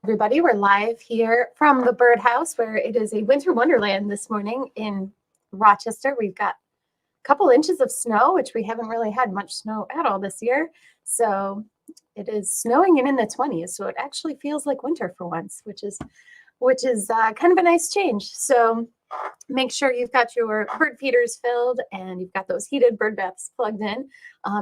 Everybody, we're live here from the birdhouse where it is a winter wonderland this morning in Rochester. We've got a couple inches of snow, which we haven't really had much snow at all this year. So it is snowing and in the 20s. So it actually feels like winter for once, which is kind of a nice change. So make sure you've got your bird feeders filled and you've got those heated bird baths plugged in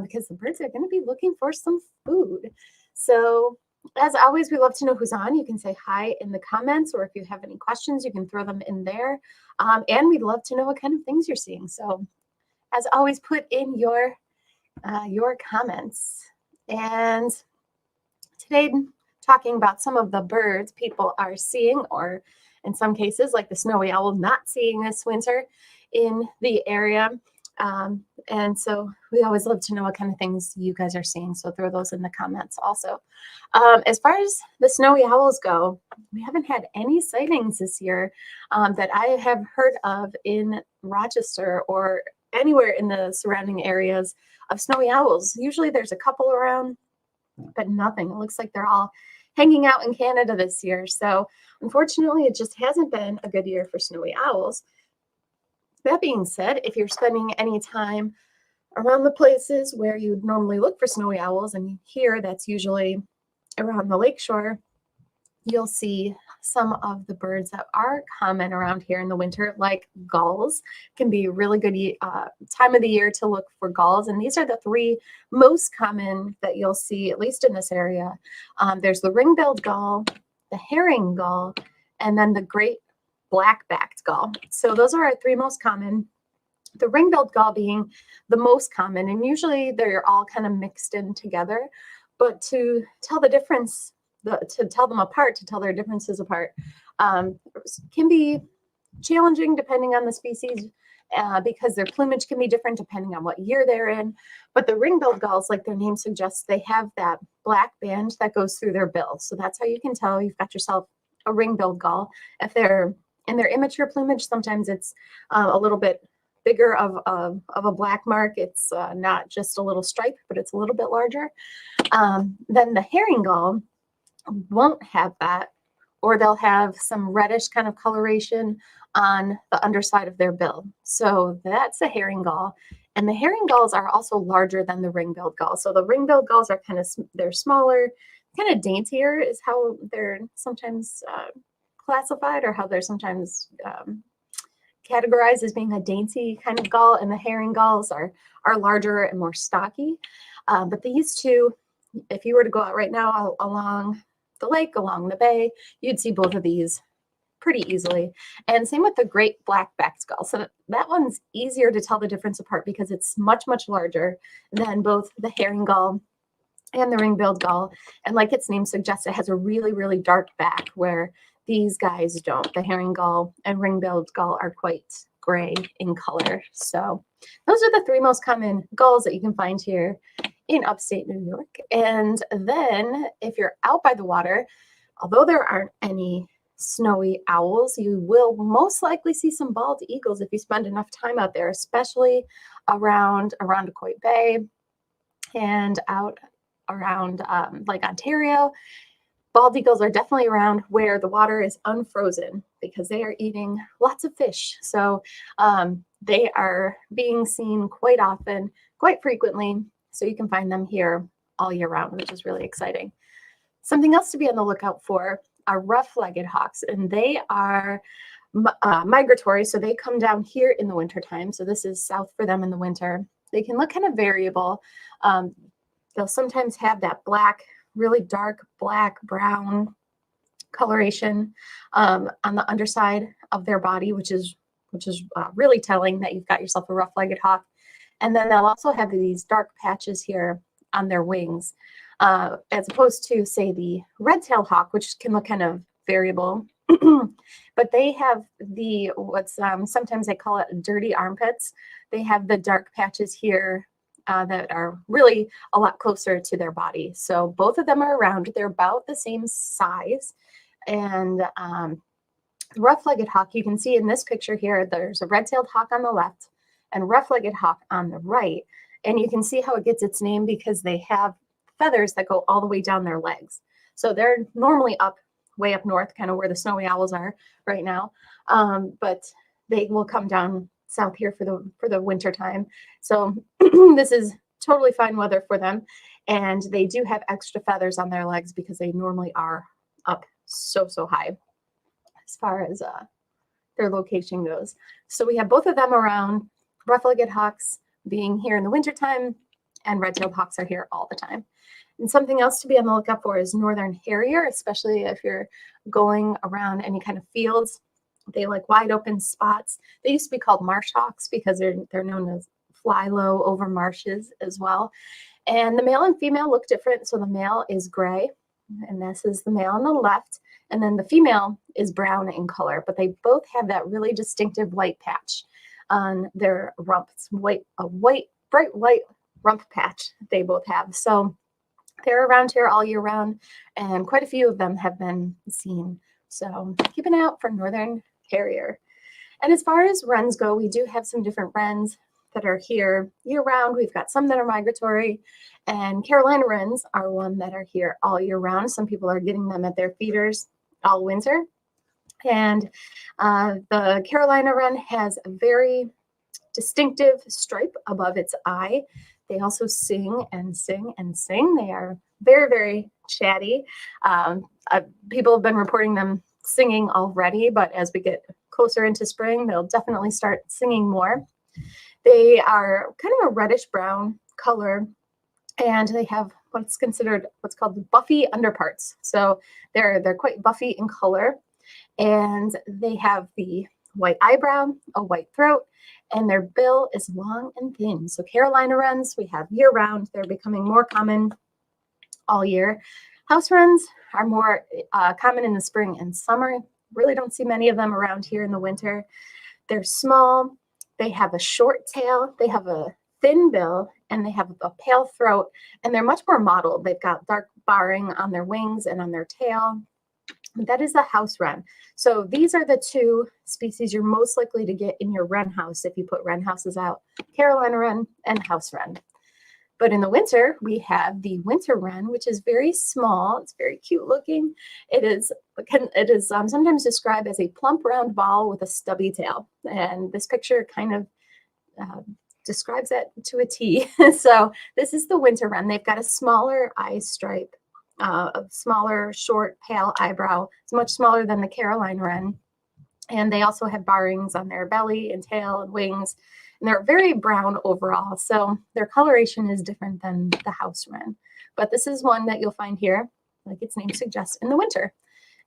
because the birds are going to be looking for some food. So as always, we love to know who's on. You can say hi in the comments, or if you have any questions, you can throw them in there. And we'd love to know what kind of things you're seeing. So as always, put in your comments. And today, talking about some of the birds people are seeing, or in some cases, like the snowy owl, not seeing this winter in the area. And so we always love to know what kind of things you guys are seeing. So throw those in the comments also. As far as the snowy owls go, we haven't had any sightings this year that I have heard of in Rochester or anywhere in the surrounding areas of snowy owls. Usually there's a couple around, but nothing. It looks like they're all hanging out in Canada this year. So unfortunately, it just hasn't been a good year for snowy owls. That being said, if you're spending any time around the places where you'd normally look for snowy owls, and here that's usually around the lakeshore, you'll see some of the birds that are common around here in the winter, like gulls. Can be a really good time of the year to look for gulls, and these are the three most common that you'll see, at least in this area. There's the ring-billed gull, the herring gull, and then the great black-backed gull. So those are our three most common. The ring-billed gull being the most common, and usually they're all kind of mixed in together. But to tell the difference, to tell them apart, to tell their differences apart, can be challenging depending on the species because their plumage can be different depending on what year they're in. But the ring-billed gulls, like their name suggests, they have that black band that goes through their bill. So that's how you can tell you've got yourself a ring-billed gull. If they're in their immature plumage, sometimes it's a little bit bigger of a black mark. It's not just a little stripe, but it's a little bit larger. Then the herring gull won't have that, or they'll have some reddish kind of coloration on the underside of their bill. So that's a herring gull. And the herring gulls are also larger than the ring-billed gull. So the ring-billed gulls are they're smaller, kind of daintier is how they're sometimes classified, or how they're sometimes categorized as being a dainty kind of gull, and the herring gulls are larger and more stocky. But these two, if you were to go out right now along the lake, along the bay, you'd see both of these pretty easily. And same with the great black-backed gull. So that one's easier to tell the difference apart because it's much, much larger than both the herring gull and the ring-billed gull. And like its name suggests, it has a really, really dark back, where these guys don't. The herring gull and ring-billed gull are quite gray in color. So those are the three most common gulls that you can find here in upstate New York. And then if you're out by the water, although there aren't any snowy owls, you will most likely see some bald eagles if you spend enough time out there, especially around Irondequoit Bay and out around Lake Ontario. Bald eagles are definitely around where the water is unfrozen because they are eating lots of fish. So they are being seen quite often, quite frequently. So you can find them here all year round, which is really exciting. Something else to be on the lookout for are rough-legged hawks, and they are migratory. So they come down here in the wintertime. So this is south for them in the winter. They can look kind of variable. They'll sometimes have that black, really dark black, brown coloration on the underside of their body, which is really telling that you've got yourself a rough-legged hawk. And then they'll also have these dark patches here on their wings, as opposed to, say, the red-tailed hawk, which can look kind of variable. But they have what's sometimes they call it dirty armpits. They have the dark patches here that are really a lot closer to their body. So both of them are around. They're about the same size. And the rough-legged hawk, you can see in this picture here, there's a red-tailed hawk on the left and rough-legged hawk on the right. And you can see how it gets its name because they have feathers that go all the way down their legs. So they're normally up way up north, kind of where the snowy owls are right now. But they will come down south here for the winter time. So this is totally fine weather for them. And they do have extra feathers on their legs because they normally are up so high as far as their location goes. So we have both of them around. Rough-legged hawks being here in the wintertime, and red-tailed hawks are here all the time. And something else to be on the lookout for is northern harrier, especially if you're going around any kind of fields. They like wide open spots. They used to be called marsh hawks because they're known as fly low over marshes as well. And the male and female look different. So the male is gray, and this is the male on the left. And then the female is brown in color, but they both have that really distinctive white patch on their rump. It's bright white rump patch they both have. So they're around here all year round, and quite a few of them have been seen. So keep an eye out for northern harrier. And as far as wrens go, we do have some different wrens that are here year round. We've got some that are migratory, and Carolina wrens are one that are here all year round. Some people are getting them at their feeders all winter. And the Carolina wren has a very distinctive stripe above its eye. They also sing and sing and sing. They are very chatty. People have been reporting them singing already, but as we get closer into spring, they'll definitely start singing more. They are kind of a reddish brown color, and they have what's called buffy underparts. So they're quite buffy in color, and they have the white eyebrow, a white throat, and their bill is long and thin. So Carolina wrens we have year round. They're becoming more common all year. House wrens are more common in the spring and summer. Really don't see many of them around here in the winter. They're small. They have a short tail. They have a thin bill, and they have a pale throat, and they're much more mottled. They've got dark barring on their wings and on their tail. That is the house wren. So these are the two species you're most likely to get in your wren house if you put wren houses out: Carolina wren and house wren. But in the winter, we have the winter wren, which is very small. It's very cute looking. It is sometimes described as a plump round ball with a stubby tail. And this picture kind of describes that to a T. So this is the winter wren. They've got a smaller eye stripe, a smaller, short, pale eyebrow. It's much smaller than the Carolina wren. And they also have barrings on their belly and tail and wings. And they're very brown overall. So their coloration is different than the house wren. But this is one that you'll find here, like its name suggests, in the winter.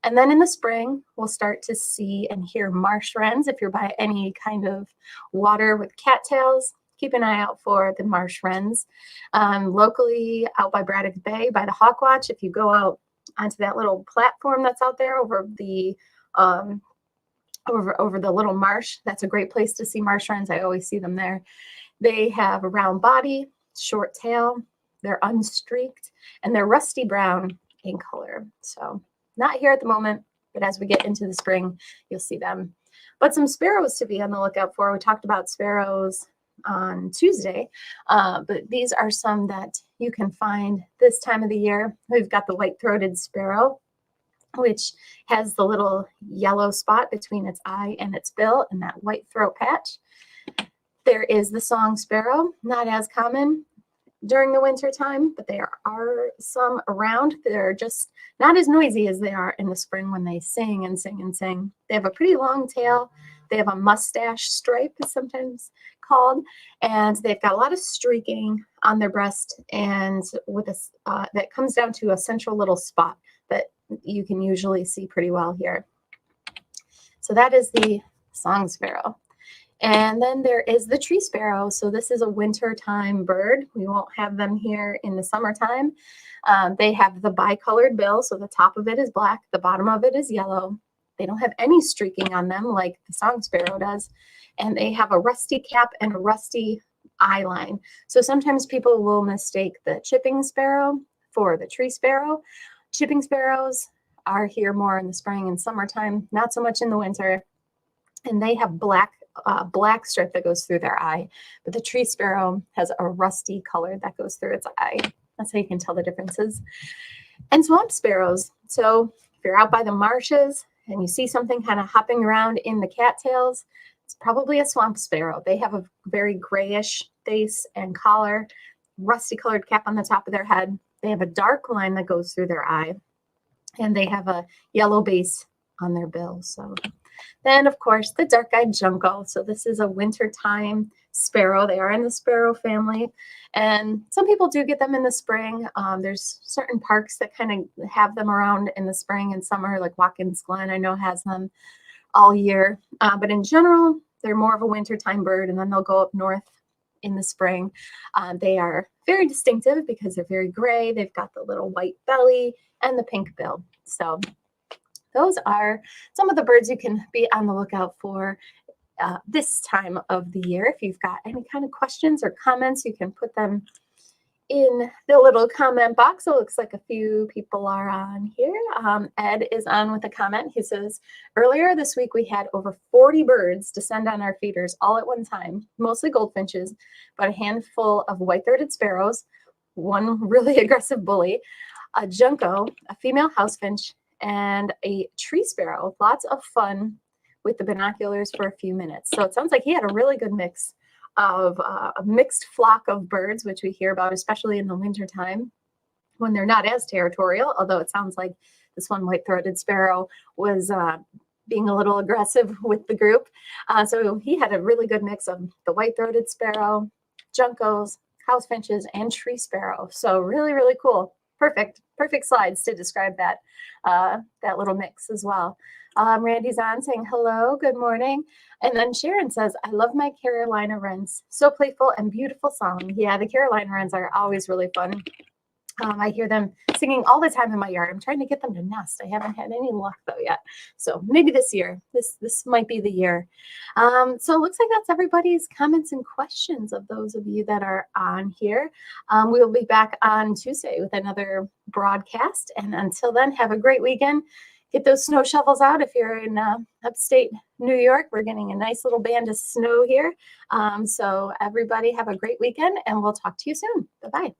And then in the spring, we'll start to see and hear marsh wrens. If you're by any kind of water with cattails, keep an eye out for the marsh wrens. Locally, out by Braddock Bay, by the Hawk Watch, if you go out onto that little platform that's out there over the over the little marsh, that's a great place to see marsh wrens. I always see them there. They have a round body, short tail, they're unstreaked, and they're rusty brown in color. So not here at the moment, but as we get into the spring, you'll see them. But some sparrows to be on the lookout for. We talked about sparrows on Tuesday, but these are some that you can find this time of the year. We've got the white-throated sparrow, which has the little yellow spot between its eye and its bill and that white throat patch. There is the song sparrow, not as common during the winter time, but there are some around. They're just not as noisy as they are in the spring when they sing and sing and sing. They have a pretty long tail. They have a mustache stripe, is sometimes called, and they've got a lot of streaking on their breast, and with a that comes down to a central little spot that you can usually see pretty well here. So that is the song sparrow. And then there is the tree sparrow. So this is a wintertime bird. We won't have them here in the summertime. They have the bicolored bill. So the top of it is black. The bottom of it is yellow. They don't have any streaking on them like the song sparrow does. And they have a rusty cap and a rusty eye line. So sometimes people will mistake the chipping sparrow for the tree sparrow. Chipping sparrows are here more in the spring and summertime, not so much in the winter. And they have black stripe that goes through their eye. But the tree sparrow has a rusty color that goes through its eye. That's how you can tell the differences. And swamp sparrows. So If you're out by the marshes and you see something kind of hopping around in the cattails, it's probably a swamp sparrow. They have a very grayish face and collar, rusty colored cap on the top of their head. They have a dark line that goes through their eye, and they have a yellow base on their bill. So then, of course, the dark-eyed junco. So this is a wintertime sparrow. They are in the sparrow family, and some people do get them in the spring. There's certain parks that kind of have them around in the spring and summer, like Watkins Glen, I know, has them all year. But in general, they're more of a wintertime bird, and then they'll go up north in the spring. They are very distinctive because they're very gray. They've got the little white belly and the pink bill. So those are some of the birds you can be on the lookout for this time of the year. If you've got any kind of questions or comments, you can put them in the little comment box. It looks like a few people are on here. Ed is on with a comment. He says, earlier this week we had over 40 birds descend on our feeders all at one time, mostly goldfinches, but a handful of white-throated sparrows, one really aggressive bully, a junco, a female housefinch, and a tree sparrow. Lots of fun with the binoculars for a few minutes. So it sounds like he had a really good mix of a mixed flock of birds, which we hear about, especially in the wintertime when they're not as territorial, although it sounds like this one white-throated sparrow was being a little aggressive with the group. So he had a really good mix of the white-throated sparrow, juncos, housefinches, and tree sparrow. So really, really cool. Perfect slides to describe that that little mix as well. Randy's on saying hello, good morning. And then Sharon says, I love my Carolina wrens. So playful and beautiful song. Yeah, the Carolina wrens are always really fun. I hear them singing all the time in my yard. I'm trying to get them to nest. I haven't had any luck though yet. So maybe this year, this might be the year. So it looks like that's everybody's comments and questions of those of you that are on here. We will be back on Tuesday with another broadcast. And until then, have a great weekend. Get those snow shovels out if you're in upstate New York. We're getting a nice little band of snow here. So everybody have a great weekend, and we'll talk to you soon. Bye-bye.